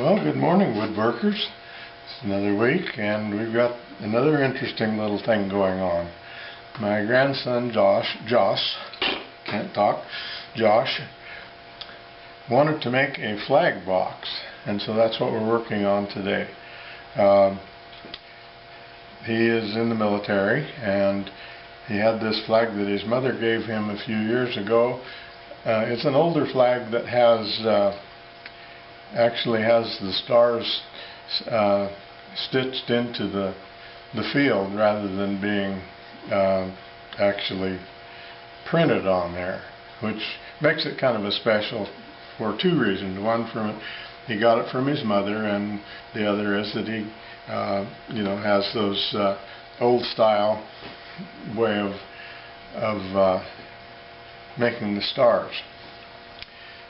Well, good morning, woodworkers. It's another week, and we've got another interesting little thing going on. My grandson Josh, can't talk, Josh, wanted to make a flag box, and so that's what we're working on today. He is in the military, and he had this flag that his mother gave him a few years ago. It's an older flag that has actually has the stars stitched into the field rather than being actually printed on there, which makes it kind of a special for two reasons. One, he got it from his mother, and the other is that he has those old style way of making the stars.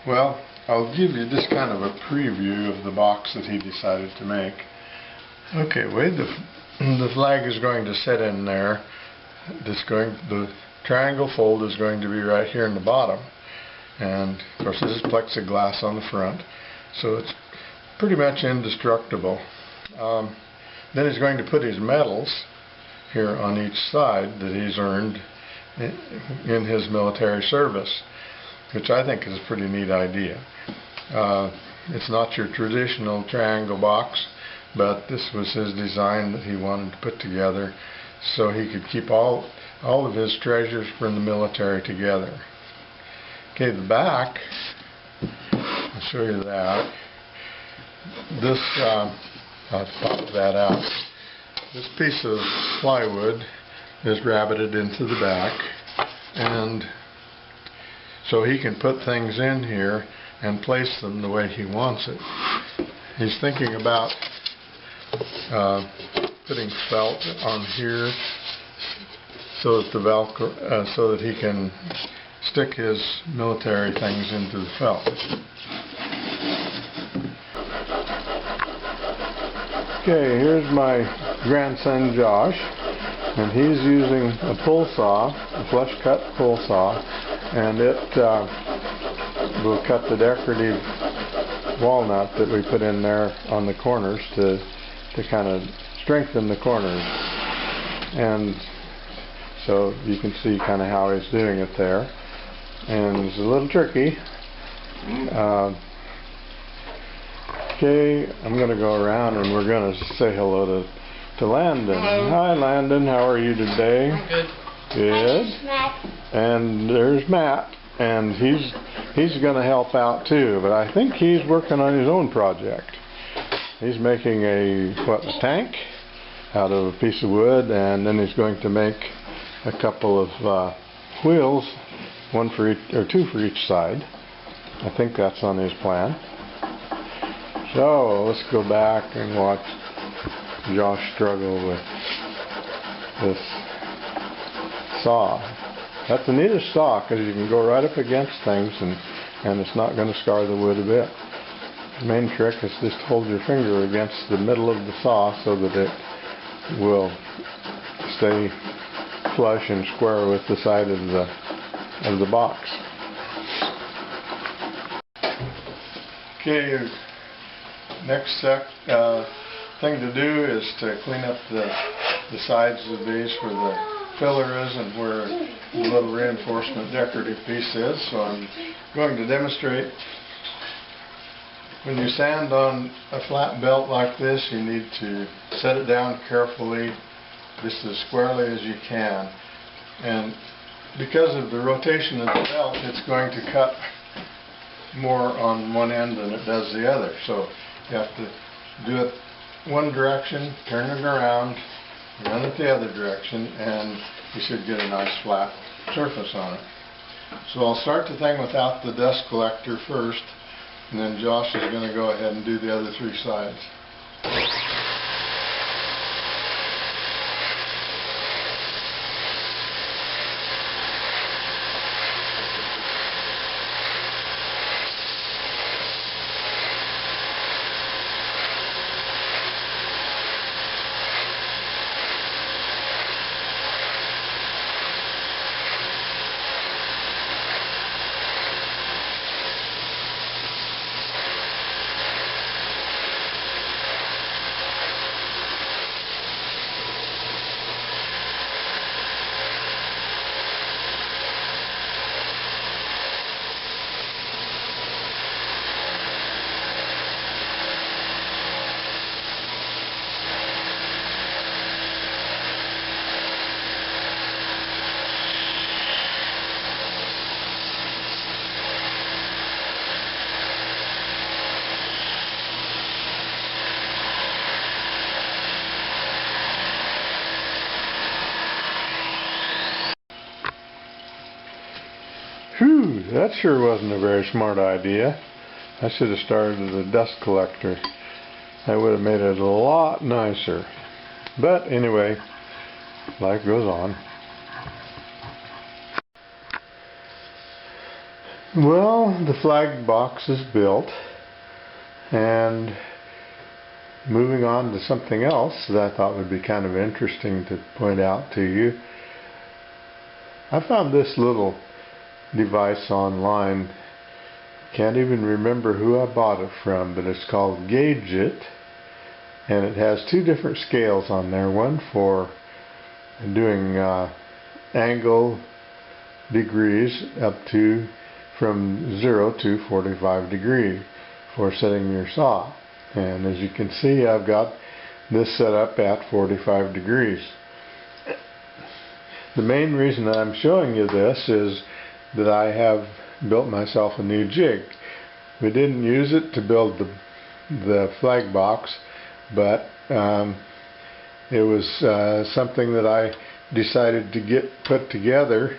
Well, I'll give you just kind of a preview of the box that he decided to make. Okay, the flag is going to sit in there. The triangle fold is going to be right here in the bottom, and of course this is plexiglass on the front, so it's pretty much indestructible. Then he's going to put his medals here on each side that he's earned in his military service, which I think is a pretty neat idea. It's not your traditional triangle box, but this was his design that he wanted to put together so he could keep all of his treasures from the military together. Okay, the back, I'll show you that. This, I'll pop that out. This piece of plywood is rabbited into the back, and so he can put things in here and place them the way he wants it. He's thinking about putting felt on here so that the Velcro, so that he can stick his military things into the felt. Okay, here's my grandson Josh, and he's using a pull saw, a flush cut pull saw, and it will cut the decorative walnut that we put in there on the corners to kind of strengthen the corners. And so you can see kind of how he's doing it there. And it's a little tricky. Okay, I'm going to go around and we're going to say hello to Landon. Hello. Hi Landon, how are you today? I'm good. Good. And there's Matt, and he's going to help out too, but I think he's working on his own project. He's making a tank out of a piece of wood, and then he's going to make a couple of wheels, one for each, or two for each side. I think that's on his plan. So let's go back and watch Josh struggle with this saw. That's the neatest saw because you can go right up against things and it's not going to scar the wood a bit. The main trick is just hold your finger against the middle of the saw so that it will stay flush and square with the side of the box. Okay, next thing to do is to clean up the sides of these where the filler is and where the little reinforcement decorative piece is. So I'm going to demonstrate. When you sand on a flat belt like this, you need to set it down carefully, just as squarely as you can. And because of the rotation of the belt, it's going to cut more on one end than it does the other. So you have to do it one direction, turn it around, run it the other direction, and you should get a nice flat surface on it. So I'll start the thing without the dust collector first, and then Josh is going to go ahead and do the other three sides. that sure wasn't a very smart idea. I should have started with a dust collector. That would have made it a lot nicer. But anyway, life goes on. Well, the flag box is built, and moving on to something else that I thought would be kind of interesting to point out to you. I found this little device online. Can't even remember who I bought it from, but it's called Gauge It, and it has two different scales on there. One for doing angle degrees up to from 0 to 45 degree for setting your saw. And as you can see, I've got this set up at 45 degrees. The main reason that I'm showing you this is that I have built myself a new jig. We didn't use it to build the flag box, but it was something that I decided to get put together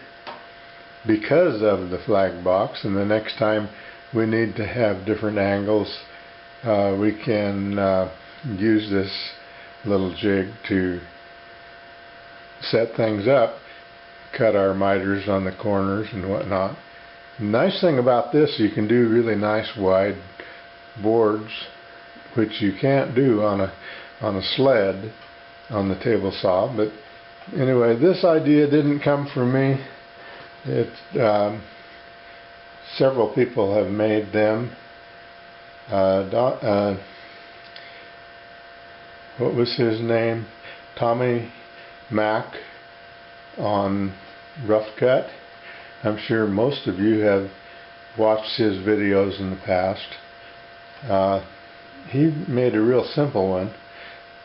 because of the flag box, and the next time we need to have different angles, we can use this little jig to set things up, cut our miters on the corners and whatnot. The nice thing about this, you can do really nice wide boards, which you can't do on a sled on the table saw. But anyway, this idea didn't come from me. Several people have made them. What was his name? Tommy Mac on Rough Cut. I'm sure most of you have watched his videos in the past. He made a real simple one,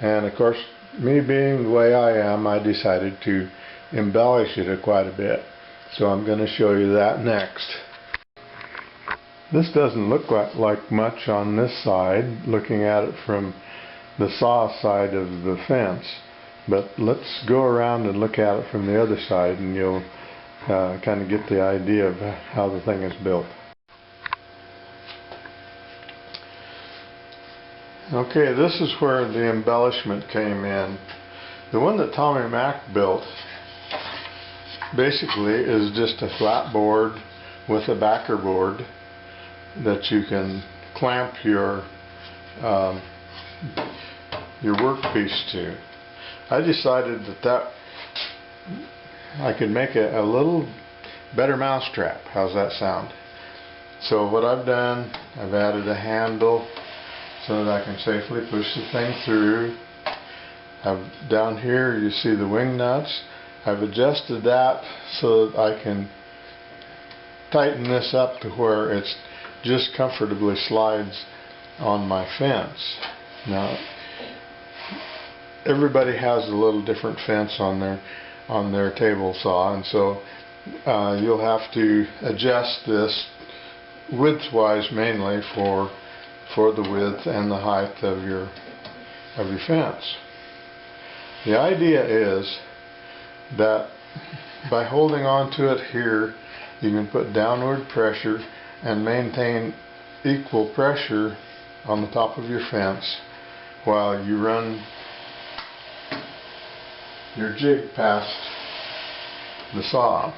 and of course, me being the way I am, I decided to embellish it quite a bit. So I'm going to show you that next. This doesn't look like much on this side, looking at it from the saw side of the fence. But let's go around and look at it from the other side, and you'll kind of get the idea of how the thing is built. Okay, this is where the embellishment came in. The one that Tommy Mac built basically is just a flat board with a backer board that you can clamp your workpiece to. I decided that I could make a little better mousetrap. How's that sound? So what I've done, I've added a handle so that I can safely push the thing through. Down here you see the wing nuts. I've adjusted that so that I can tighten this up to where it's just comfortably slides on my fence. Now, everybody has a little different fence on their table saw, and so you'll have to adjust this width-wise mainly for the width and the height of your fence. The idea is that by holding on to it here, you can put downward pressure and maintain equal pressure on the top of your fence while you run your jig past the saw.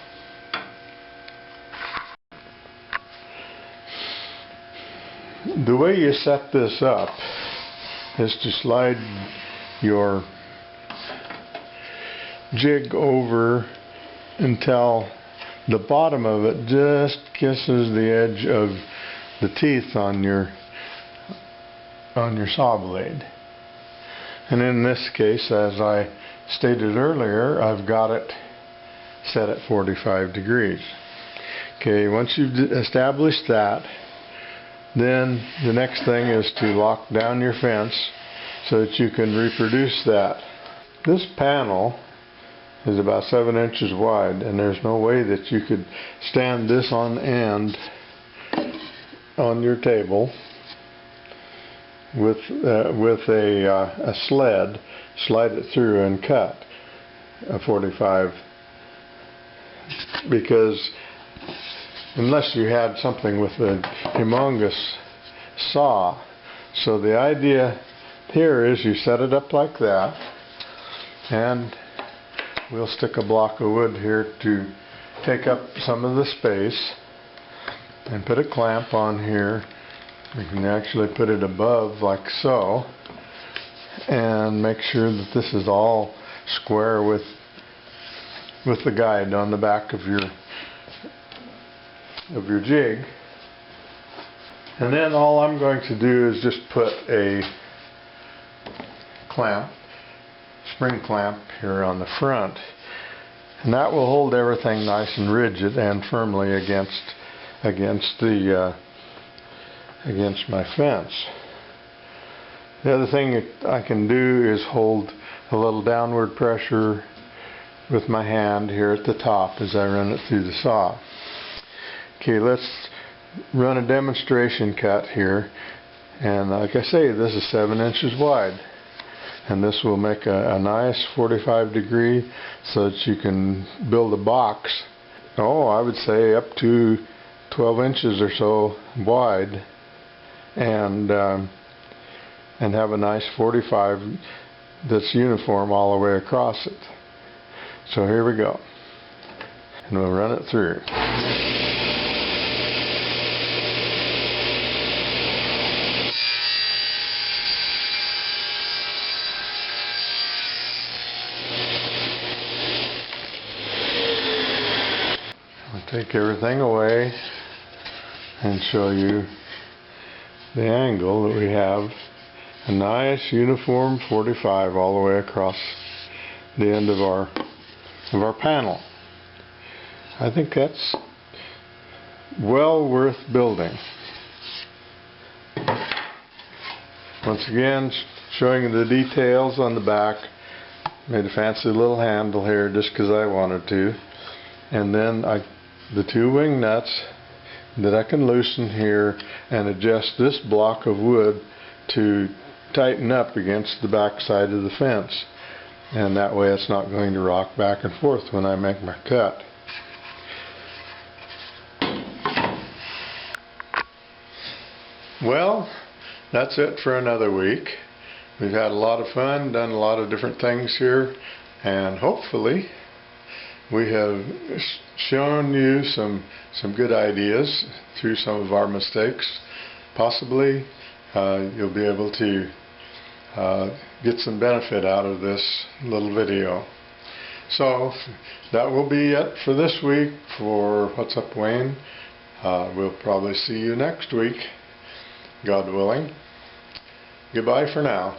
The way you set this up is to slide your jig over until the bottom of it just kisses the edge of the teeth on your saw blade. And in this case, as I stated earlier, I've got it set at 45 degrees. Okay, once you've established that, then the next thing is to lock down your fence so that you can reproduce that. This panel is about 7 inches wide, and there's no way that you could stand this on end on your table with a sled, slide it through and cut a 45, because unless you had something with a humongous saw. So the idea here is you set it up like that, and we'll stick a block of wood here to take up some of the space, and put a clamp on here. We can actually put it above like so, and make sure that this is all square with the guide on the back of your jig. And then all I'm going to do is just put a clamp, spring clamp here on the front, and that will hold everything nice and rigid and firmly against my fence. The other thing that I can do is hold a little downward pressure with my hand here at the top as I run it through the saw. Okay, let's run a demonstration cut here, and like I say, this is 7 inches wide, and this will make a nice 45 degree so that you can build a box, I would say up to 12 inches or so wide, and have a nice 45 that's uniform all the way across it. So here we go, and we'll run it through. I'll take everything away and show you the angle that we have. A nice uniform 45 all the way across the end of our panel. I think that's well worth building. Once again, showing you the details on the back. Made a fancy little handle here just because I wanted to, and then the 2 wing nuts that I can loosen here and adjust this block of wood to tighten up against the back side of the fence, and that way it's not going to rock back and forth when I make my cut. Well, that's it for another week. We've had a lot of fun, done a lot of different things here, and hopefully we have shown you some good ideas through some of our mistakes. Possibly you'll be able to get some benefit out of this little video. So that will be it for this week for What's Up Wayne. We'll probably see you next week, God willing. Goodbye for now.